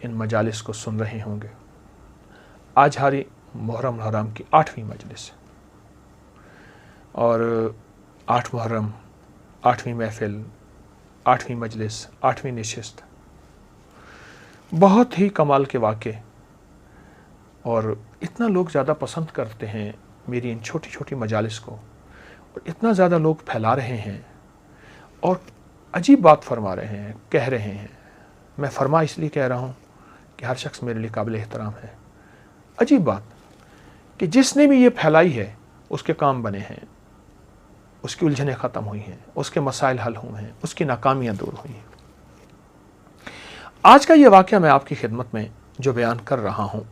ان مجالس کو سن رہے ہوں گے۔ آج ہماری محرم الحرام کی 8ویں مجلس ہے، اور 8 محرم، 8ویں محفل، 8ویں مجلس، 8ویں نشست، بہت ہی کمال کے واقع، اور اتنا لوگ زیادہ پسند کرتے ہیں میری ان چھوٹی چھوٹی مجالس کو، اور اتنا زیادہ لوگ پھیلا رہے ہیں اور عجیب بات فرما رہے ہیں، کہہ رہے ہیں۔ میں فرما اس لیے کہہ رہا ہوں کہ ہر شخص میرے لیے قابل احترام ہے۔ عجیب بات کہ جس نے بھی یہ پھیلائی ہے اس کے کام بنے ہیں، اس کی الجھنیں ختم ہوئی ہیں، اس کے مسائل حل ہوئے ہیں، اس کی ناکامیاں دور ہوئی ہیں۔ آج کا یہ واقعہ میں آپ کی خدمت میں جو بیان کر رہا ہوں،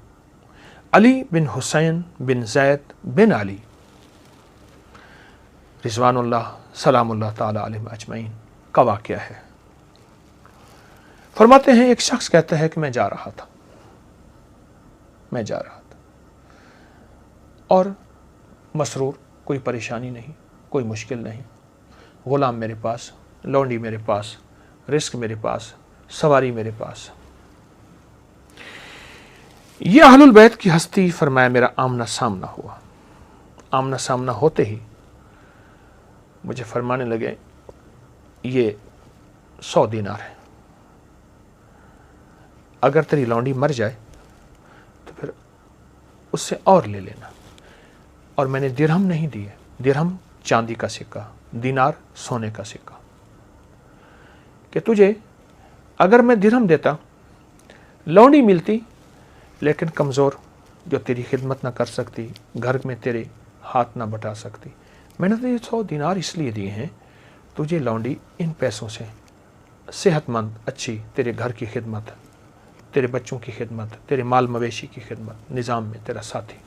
علی بن حسین بن زید بن علی رضوان اللہ سلام اللہ تعالی علیہم اجمعین کا واقعہ ہے۔ فرماتے ہیں ایک شخص کہتا ہے کہ میں جا رہا تھا اور مسرور، کوئی پریشانی نہیں، کوئی مشکل نہیں، غلام میرے پاس، لونڈی میرے پاس، رزق میرے پاس، سواری میرے پاس۔ یہ اہل البیت کی ہستی فرمایا میرا آمنا سامنا ہوا۔ آمنا سامنا ہوتے ہی مجھے فرمانے لگے یہ 100 دینار ہے، اگر تیری لونڈی مر جائے تو پھر اس سے اور لے لینا۔ اور میں نے درہم نہیں دیے، درہم چاندی کا سکہ، دینار سونے کا سکہ، کہ تجھے اگر میں درہم دیتا، لونڈی ملتی لیکن کمزور، جو تیری خدمت نہ کر سکتی، گھر میں تیرے ہاتھ نہ بٹا سکتی، میں نے تجھے 100 دینار اس لیے دیے ہیں تجھے لونڈی ان پیسوں سے صحت مند اچھی تیرے گھر کی خدمت، تیرے بچوں کی خدمت، تیرے مال مویشی کی خدمت، نظام میں تیرا ساتھی۔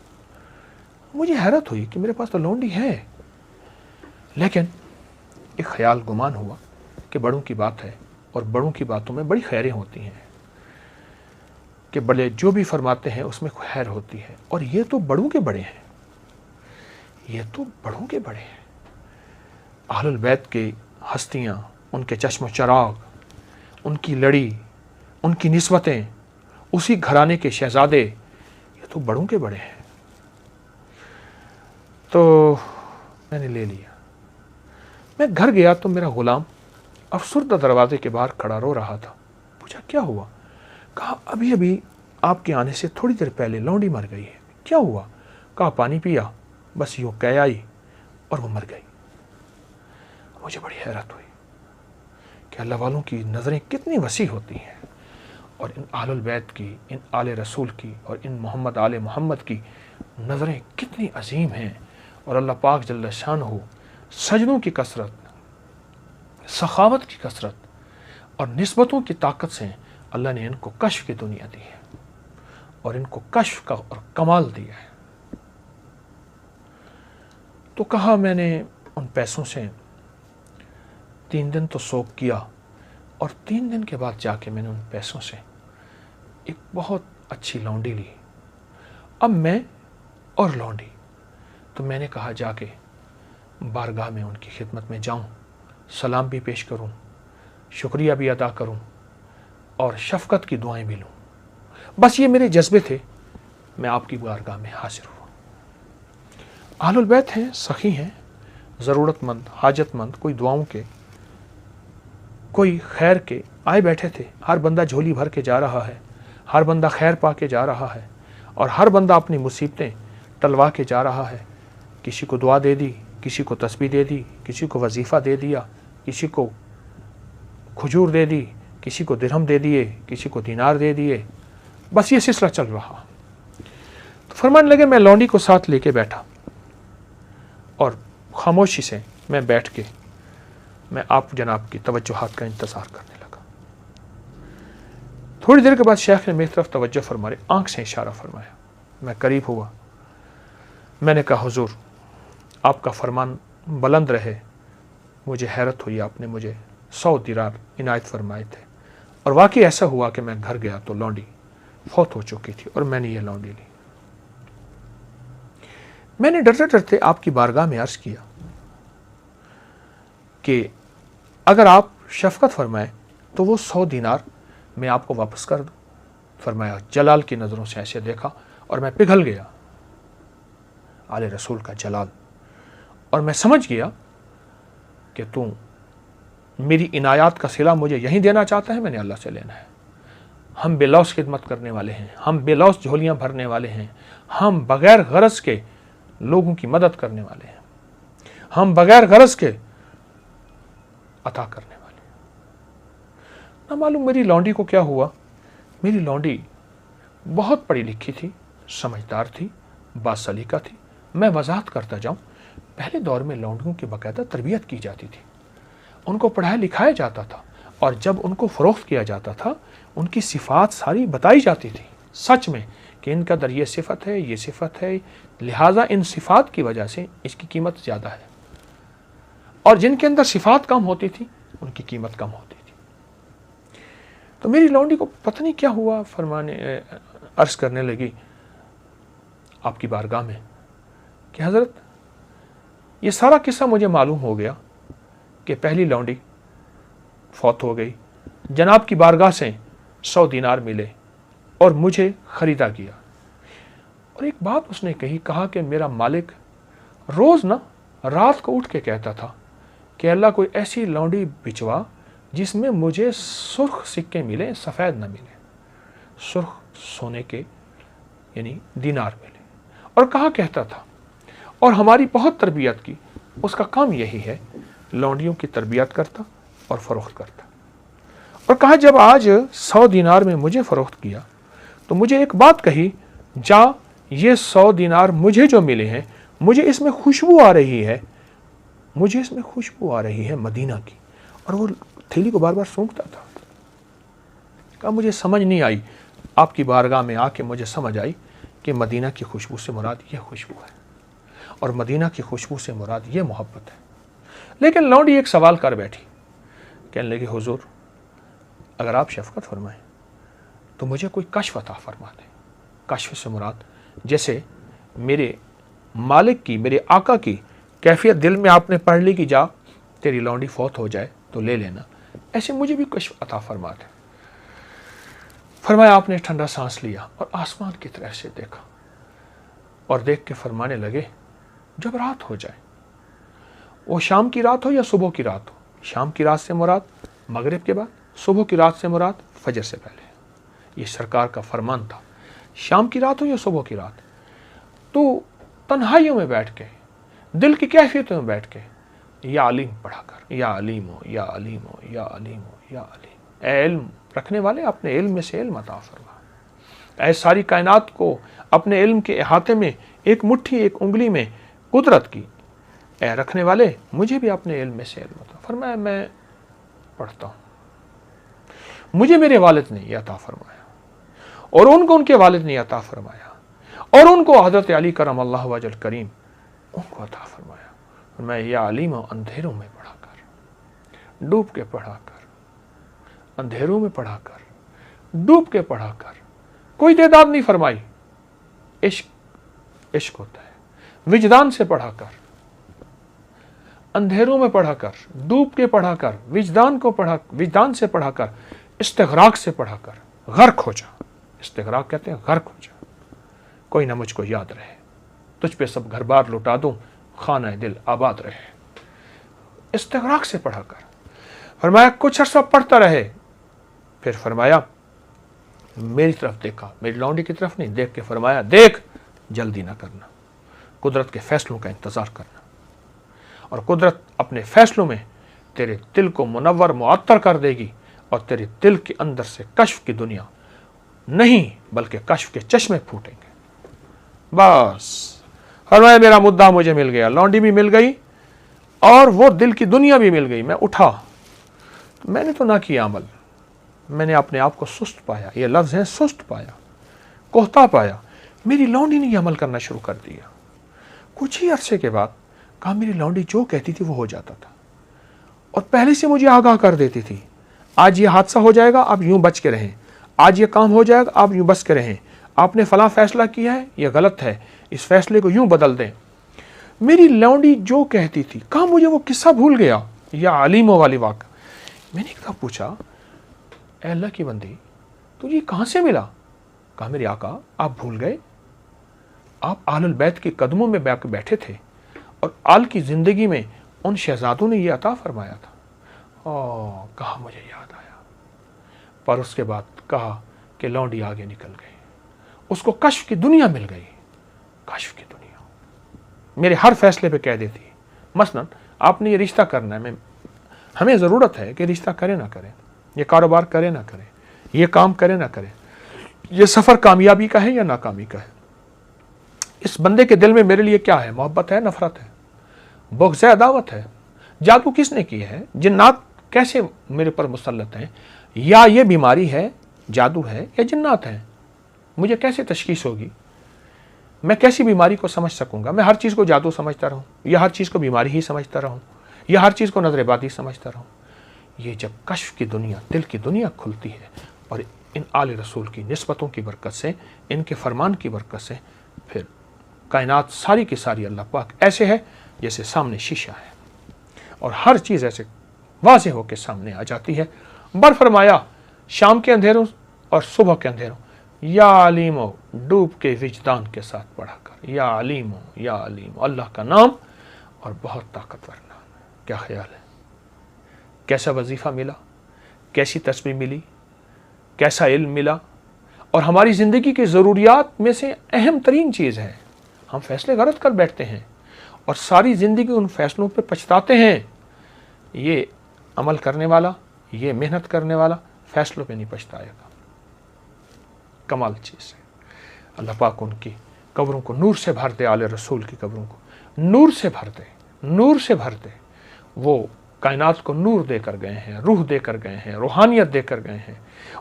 مجھے حیرت ہوئی کہ میرے پاس تو لونڈی ہے، لیکن ایک خیال گمان ہوا کہ بڑوں کی بات ہے، اور بڑوں کی باتوں میں بڑی خیریں ہوتی ہیں، کہ بڑے جو بھی فرماتے ہیں اس میں خیر ہوتی ہے، اور یہ تو بڑوں کے بڑے ہیں، یہ تو بڑوں کے بڑے ہیں۔ اہل البیت کی ہستیاں، ان کے چشم و چراغ، ان کی لڑی، ان کی نسبتیں، اسی گھرانے کے شہزادے، یہ تو بڑوں کے بڑے ہیں۔ تو میں نے لے لیا۔ میں گھر گیا تو میرا غلام افسردہ دروازے کے باہر کھڑا رو رہا تھا۔ پوچھا کیا ہوا؟ کہا ابھی ابھی آپ کے آنے سے تھوڑی دیر پہلے لونڈی مر گئی ہے۔ کیا ہوا؟ کہا پانی پیا، بس یوں کہہ آئی اور وہ مر گئی۔ مجھے بڑی حیرت ہوئی کہ اللہ والوں کی نظریں کتنی وسیع ہوتی ہیں، اور ان اہل البیت کی، ان آل رسول کی، اور ان محمد آل محمد کی نظریں کتنی عظیم ہیں، اور اللہ پاک جل شانہ سجدوں کی کثرت، سخاوت کی کثرت اور نسبتوں کی طاقت سے اللہ نے ان کو کشف کی دنیا دی ہے، اور ان کو کشف کا اور کمال دیا ہے۔ تو کہا میں نے ان پیسوں سے 3 دن تو سوگ کیا، اور 3 دن کے بعد جا کے میں نے ان پیسوں سے ایک بہت اچھی لونڈی لی۔ اب میں اور لونڈی، تو میں نے کہا جا کے بارگاہ میں ان کی خدمت میں جاؤں، سلام بھی پیش کروں، شکریہ بھی ادا کروں، اور شفقت کی دعائیں بھی لوں۔ بس یہ میرے جذبے تھے، میں آپ کی بارگاہ میں حاضر ہوا۔ اہل البیت ہیں، سخی ہیں، ضرورت مند، حاجت مند، کوئی دعاؤں کے، کوئی خیر کے آئے بیٹھے تھے۔ ہر بندہ جھولی بھر کے جا رہا ہے، ہر بندہ خیر پا کے جا رہا ہے، اور ہر بندہ اپنی مصیبتیں ٹلوا کے جا رہا ہے۔ کسی کو دعا دے دی، کسی کو تسبیح دے دی، کسی کو وظیفہ دے دیا، کسی کو کھجور دے دی، کسی کو درہم دے دیے، کسی کو دینار دے دیے۔ بس یہ سلسلہ چل رہا۔ تو فرمانے لگے میں لونڈی کو ساتھ لے کے بیٹھا، اور خاموشی سے میں بیٹھ کے میں آپ جناب کی توجہات کا انتظار کرنے لگا۔ تھوڑی دیر کے بعد شیخ نے میری طرف توجہ فرمائے، آنکھ سے اشارہ فرمایا۔ میں قریب ہوا، میں نے کہا حضور آپ کا فرمان بلند رہے۔ مجھے حیرت ہوئی، آپ نے مجھے 100 دینار عنایت فرمائے تھے، اور واقعی ایسا ہوا کہ میں گھر گیا تو لونڈی فوت ہو چکی تھی، اور میں نے یہ لونڈی لی۔ میں نے ڈرتے ڈرتے آپ کی بارگاہ میں عرض کیا کہ اگر آپ شفقت فرمائیں تو وہ 100 دینار میں آپ کو واپس کر دوں۔ فرمایا جلال کی نظروں سے ایسے دیکھا اور میں پگھل گیا، آل رسول کا جلال، اور میں سمجھ گیا کہ تو میری عنایات کا صلہ مجھے یہیں دینا چاہتا ہے، میں نے اللہ سے لینا ہے۔ ہم بے لوث خدمت کرنے والے ہیں، ہم بے لوث جھولیاں بھرنے والے ہیں، ہم بغیر غرض کے لوگوں کی مدد کرنے والے ہیں، ہم بغیر غرض کے عطا کرنے والے ہیں۔ نہ معلوم میری لونڈی کو کیا ہوا، میری لونڈی بہت پڑھی لکھی تھی، سمجھدار تھی، باسلیقہ تھی۔ میں وضاحت کرتا جاؤں، پہلے دور میں لونڈیوں کی باقاعدہ تربیت کی جاتی تھی، ان کو پڑھایا لکھایا جاتا تھا، اور جب ان کو فروخت کیا جاتا تھا ان کی صفات ساری بتائی جاتی تھی سچ میں کہ ان کا در یہ صفت ہے، یہ صفت ہے، لہٰذا ان صفات کی وجہ سے اس کی قیمت زیادہ ہے، اور جن کے اندر صفات کم ہوتی تھی ان کی قیمت کم ہوتی تھی۔ تو میری لونڈی کو پتہ نہیں کیا ہوا، عرض کرنے لگی آپ کی بارگاہ میں کہ حضرت یہ سارا قصہ مجھے معلوم ہو گیا کہ پہلی لونڈی فوت ہو گئی، جناب کی بارگاہ سے 100 دینار ملے اور مجھے خریدا گیا، اور ایک بات اس نے کہا کہ میرا مالک روز رات کو اٹھ کے کہتا تھا کہ اللہ کوئی ایسی لونڈی بچوا جس میں مجھے سرخ سکے ملے، سفید نہ ملے، سرخ سونے کے یعنی دینار ملے، اور کہا کہتا تھا، اور ہماری بہت تربیت کی، اس کا کام یہی ہے لونڈیوں کی تربیت کرتا اور فروخت کرتا، اور کہا جب آج 100 دینار میں مجھے فروخت کیا تو مجھے ایک بات کہی، جا یہ 100 دینار مجھے جو ملے ہیں مجھے اس میں خوشبو آ رہی ہے، مجھے اس میں خوشبو آ رہی ہے مدینہ کی، اور وہ تھیلی کو بار بار سونگتا تھا۔ کہا مجھے سمجھ نہیں آئی، آپ کی بارگاہ میں آ کے مجھے سمجھ آئی کہ مدینہ کی خوشبو سے مراد یہ خوشبو ہے، اور مدینہ کی خوشبو سے مراد یہ محبت ہے۔ لیکن لونڈی ایک سوال کر بیٹھی، کہنے لگی حضور اگر آپ شفقت فرمائیں تو مجھے کوئی کشف عطا فرما دیں۔ کشف سے مراد جیسے میرے مالک کی، میرے آقا کی کیفیت دل میں آپ نے پڑھ لی کہ جا تیری لونڈی فوت ہو جائے تو لے لینا، ایسے مجھے بھی کشف عطا فرما دیں۔ فرمایا آپ نے ٹھنڈا سانس لیا اور آسمان کی طرف سے دیکھا، اور دیکھ کے فرمانے لگے جب رات ہو جائے، وہ شام کی رات ہو یا صبح کی رات ہو، شام کی رات سے مراد مغرب کے بعد، صبح کی رات سے مراد فجر سے پہلے، یہ سرکار کا فرمان تھا، شام کی رات ہو یا صبح کی رات، تو تنہائیوں میں بیٹھ کے، دل کی کیفیتوں میں بیٹھ کے یا علیم پڑھا کر، یا علیم ہو، یا علیم ہو، یا علیم ہو، یا علیم، اے علم رکھنے والے اپنے علم میں سے علم عطا فرما، اے ساری کائنات کو اپنے علم کے احاطے میں ایک مٹھی، ایک انگلی میں قدرت کی، اے رکھنے والے مجھے بھی اپنے علم میں سے علم عطا فرمایا۔ میں پڑھتا ہوں، مجھے میرے والد نے یہ عطا فرمایا، اور ان کو ان کے والد نے عطا فرمایا، اور ان کو حضرت علی کرم اللہ وجہ کریم ان کو عطا فرمایا۔ میں یا علیم اندھیروں میں پڑھا کر، ڈوب کے پڑھا کر، اندھیروں میں پڑھا کر، ڈوب کے پڑھا کر، کوئی تعداد نہیں فرمائی، عشق ہوتا ہے، وجدان سے پڑھا کر، اندھیروں میں پڑھا کر، ڈوب کے پڑھا کر، وجدان سے پڑھا کر، استغراق سے پڑھا کر، غرق ہو جا، استغراق کہتے ہیں غرق ہو جا، کوئی نہ مجھ کو یاد رہے، تجھ پہ سب گھر بار لٹا دوں، خانہ دل آباد رہے، استغراق سے پڑھا کر۔ فرمایا کچھ عرصہ پڑھتا رہے، پھر فرمایا میری طرف دیکھا، میری لونڈی کی طرف نہیں، دیکھ کے فرمایا دیکھ جلدی نہ کرنا، قدرت کے فیصلوں کا انتظار کرنا، اور قدرت اپنے فیصلوں میں تیرے دل کو منور معطر کر دے گی، اور تیرے دل کے اندر سے کشف کی دنیا نہیں بلکہ کشف کے چشمے پھوٹیں گے۔ بس فرمایا میرا مدعا مجھے مل گیا، لونڈی بھی مل گئی اور وہ دل کی دنیا بھی مل گئی۔ میں اٹھا، میں نے تو نہ کیا عمل، میں نے اپنے آپ کو سست پایا، یہ لفظ ہے سست پایا، کوہتا پایا۔ میری لونڈی نے یہ عمل کرنا شروع کر دیا۔ کچھ ہی عرصے کے بعد کہا میری لونڈی جو کہتی تھی وہ ہو جاتا تھا، اور پہلے سے مجھے آگاہ کر دیتی تھی، آج یہ حادثہ ہو جائے گا آپ یوں بچ کے رہیں، آج یہ کام ہو جائے گا آپ یوں بچ کے رہیں، آپ نے فلاں فیصلہ کیا ہے یہ غلط ہے، اس فیصلے کو یوں بدل دیں۔ میری لونڈی جو کہتی تھی، کہا مجھے وہ قصہ بھول گیا، یا علیموں والی واقعہ۔ میں نے کہا پوچھا اے اللہ کی بندی تجھے کہاں سے ملا؟ کہا میرے آقا آپ بھول گئے، آپ اہل بیت کے قدموں میں بیٹھے تھے اور آل کی زندگی میں ان شہزادوں نے یہ عطا فرمایا تھا۔ کہا مجھے یاد آیا، پر اس کے بعد کہا کہ لونڈی آگے نکل گئی، اس کو کشف کی دنیا مل گئی۔ کشف کی دنیا میرے ہر فیصلے پہ کہہ دیتی ہے، مثلا آپ نے یہ رشتہ کرنا ہے، ہمیں ضرورت ہے کہ رشتہ کرے نہ کرے، یہ کاروبار کرے نہ کرے، یہ کام کرے نہ کرے، یہ سفر کامیابی کا ہے یا ناکامی کا ہے، اس بندے کے دل میں میرے لیے کیا ہے، محبت ہے، نفرت ہے، بغض ہے، عداوت ہے، جادو کس نے کی ہے، جنات کیسے میرے پر مسلط ہیں، یا یہ بیماری ہے، جادو ہے یا جنات ہیں، مجھے کیسے تشخیص ہوگی، میں کیسی بیماری کو سمجھ سکوں گا، میں ہر چیز کو جادو سمجھتا رہوں یا ہر چیز کو بیماری ہی سمجھتا رہوں یا ہر چیز کو نظر بادی سمجھتا رہوں۔ یہ جب کشف کی دنیا، دل کی دنیا کھلتی ہے اور ان آل رسول کی نسبتوں کی برکت سے، ان کے فرمان کی برکت سے، پھر کائنات ساری کی ساری اللہ پاک ایسے ہے جیسے سامنے شیشہ ہے اور ہر چیز ایسے واضح ہو کے سامنے آ جاتی ہے۔ بر فرمایا شام کے اندھیروں اور صبح کے اندھیروں، یا علیمو ڈوب کے وجدان کے ساتھ پڑھا کر، یا علیمو یا علیمو، اللہ کا نام اور بہت طاقتور نام ہے۔ کیا خیال ہے، کیسا وظیفہ ملا، کیسی تسبیح ملی، کیسا علم ملا، اور ہماری زندگی کی ضروریات میں سے اہم ترین چیز ہے۔ ہم فیصلے غلط کر بیٹھتے ہیں اور ساری زندگی ان فیصلوں پہ پچھتاتے ہیں۔ یہ عمل کرنے والا، یہ محنت کرنے والا فیصلوں پہ نہیں پچھتائے گا۔ کمال چیز ہے۔ اللہ پاک ان کی قبروں کو نور سے بھر دے، آل رسول کی قبروں کو نور سے بھر دے، نور سے بھر دے۔ وہ کائنات کو نور دے کر گئے ہیں، روح دے کر گئے ہیں، روحانیت دے کر گئے ہیں،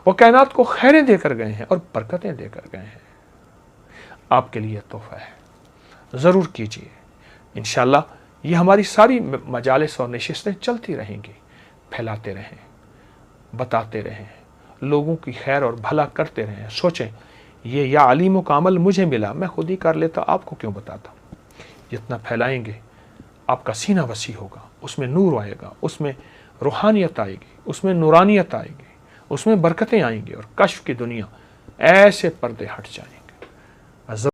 وہ کائنات کو خیریں دے کر گئے ہیں اور برکتیں دے کر گئے ہیں۔ آپ کے لیے تحفہ ہے، ضرور کیجیے۔ انشاءاللہ یہ ہماری ساری مجالس اور نشستیں چلتی رہیں گی، پھیلاتے رہیں، بتاتے رہیں، لوگوں کی خیر اور بھلا کرتے رہیں۔ سوچیں یہ یا علیموں کا عمل مجھے ملا، میں خود ہی کر لیتا، آپ کو کیوں بتاتا۔ جتنا پھیلائیں گے آپ کا سینہ وسیع ہوگا، اس میں نور آئے گا، اس میں روحانیت آئے گی، اس میں نورانیت آئے گی، اس میں برکتیں آئیں گی اور کشف کی دنیا ایسے پردے ہٹ جائیں۔